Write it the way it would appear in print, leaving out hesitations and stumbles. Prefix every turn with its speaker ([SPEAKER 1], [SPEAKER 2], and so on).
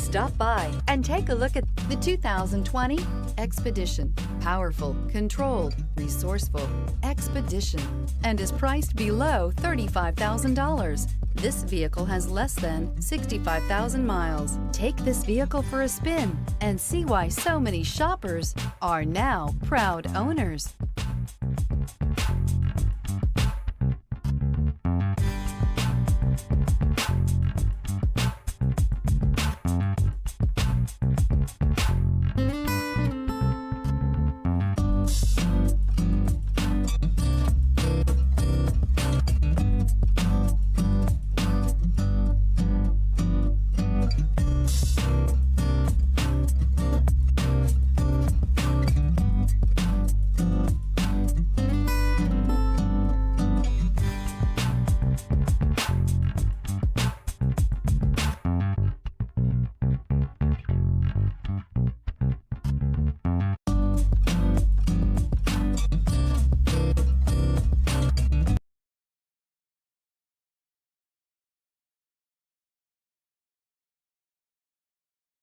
[SPEAKER 1] Stop by and take a look at the 2020 Expedition. Powerful, controlled, resourceful. Expedition, and is priced below $35,000. This vehicle has less than 65,000 miles. Take this vehicle for a spin and see why so many shoppers are now proud owners.